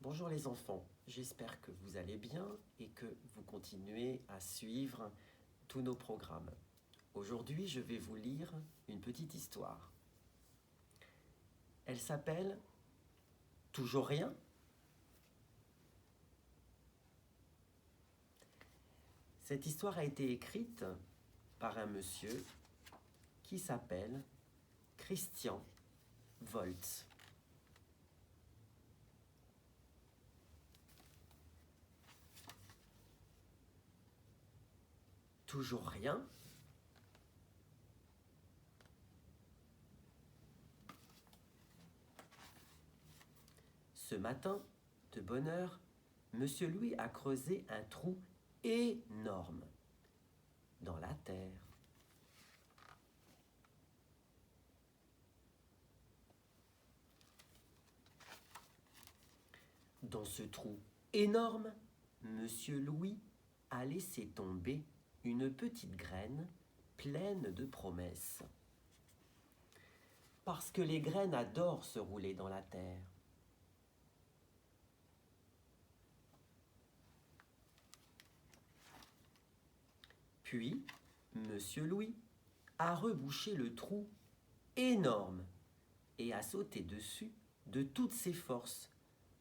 Bonjour les enfants, j'espère que vous allez bien et que vous continuez à suivre tous nos programmes. Aujourd'hui, je vais vous lire une petite histoire. Elle s'appelle Toujours rien. Cette histoire a été écrite par un monsieur qui s'appelle Christian Voltz. Toujours rien. Ce matin, de bonne heure, Monsieur Louis a creusé un trou énorme dans la terre. Dans ce trou énorme, Monsieur Louis a laissé tomber une petite graine pleine de promesses. Parce que les graines adorent se rouler dans la terre. Puis, Monsieur Louis a rebouché le trou énorme et a sauté dessus de toutes ses forces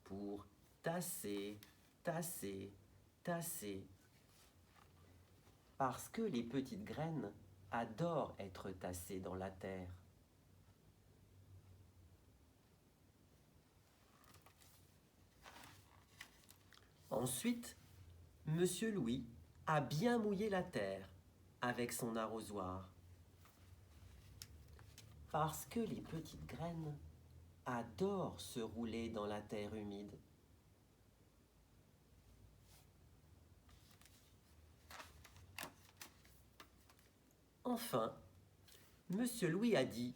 pour tasser, tasser, tasser. Parce que les petites graines adorent être tassées dans la terre. Ensuite, Monsieur Louis a bien mouillé la terre avec son arrosoir. Parce que les petites graines adorent se rouler dans la terre humide. Enfin, Monsieur Louis a dit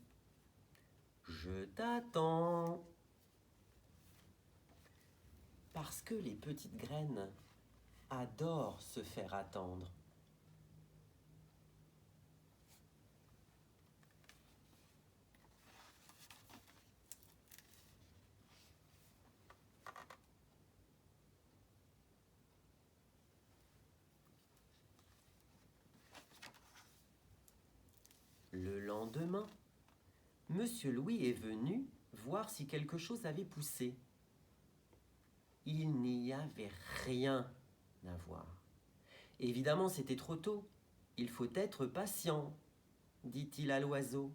« Je t'attends » parce que les petites graines adorent se faire attendre. Le lendemain, Monsieur Louis est venu voir si quelque chose avait poussé. Il n'y avait rien à voir. Évidemment, c'était trop tôt. Il faut être patient, dit-il à l'oiseau.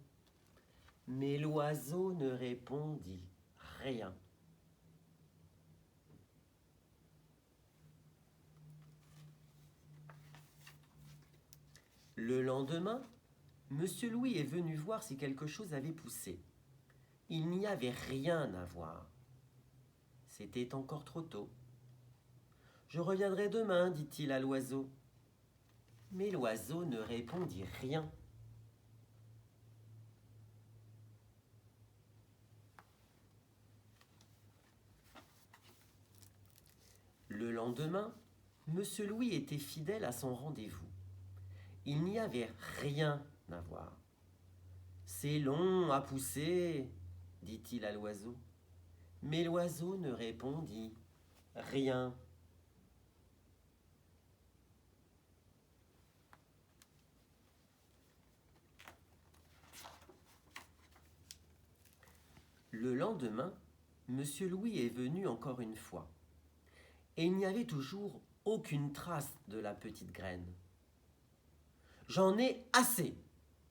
Mais l'oiseau ne répondit rien. Le lendemain, Monsieur Louis est venu voir si quelque chose avait poussé. Il n'y avait rien à voir. C'était encore trop tôt. Je reviendrai demain, dit-il à l'oiseau. Mais l'oiseau ne répondit rien. Le lendemain, Monsieur Louis était fidèle à son rendez-vous. Il n'y avait rien à voir. C'est long à pousser, dit-il à l'oiseau. Mais l'oiseau ne répondit rien. Le lendemain, Monsieur Louis est venu encore une fois. Et il n'y avait toujours aucune trace de la petite graine. « J'en ai assez !»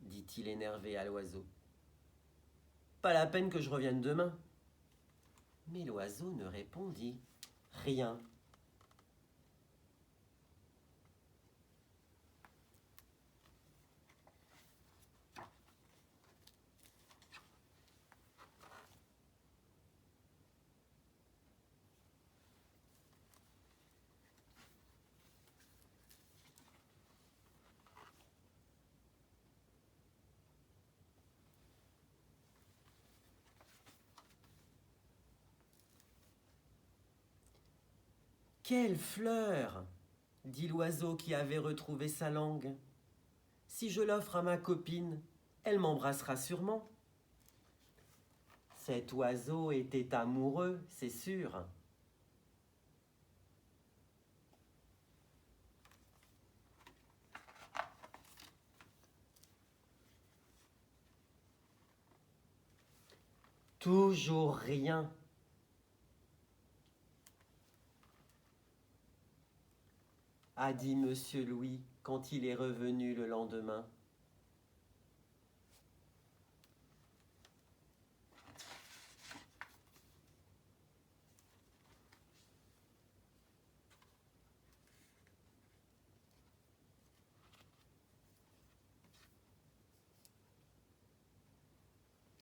dit-il énervé à l'oiseau. « Pas la peine que je revienne demain. » Mais l'oiseau ne répondit rien. « Quelle fleur !» dit l'oiseau qui avait retrouvé sa langue. « Si je l'offre à ma copine, elle m'embrassera sûrement. » Cet oiseau était amoureux, c'est sûr. Toujours rien. A dit Monsieur Louis quand il est revenu le lendemain.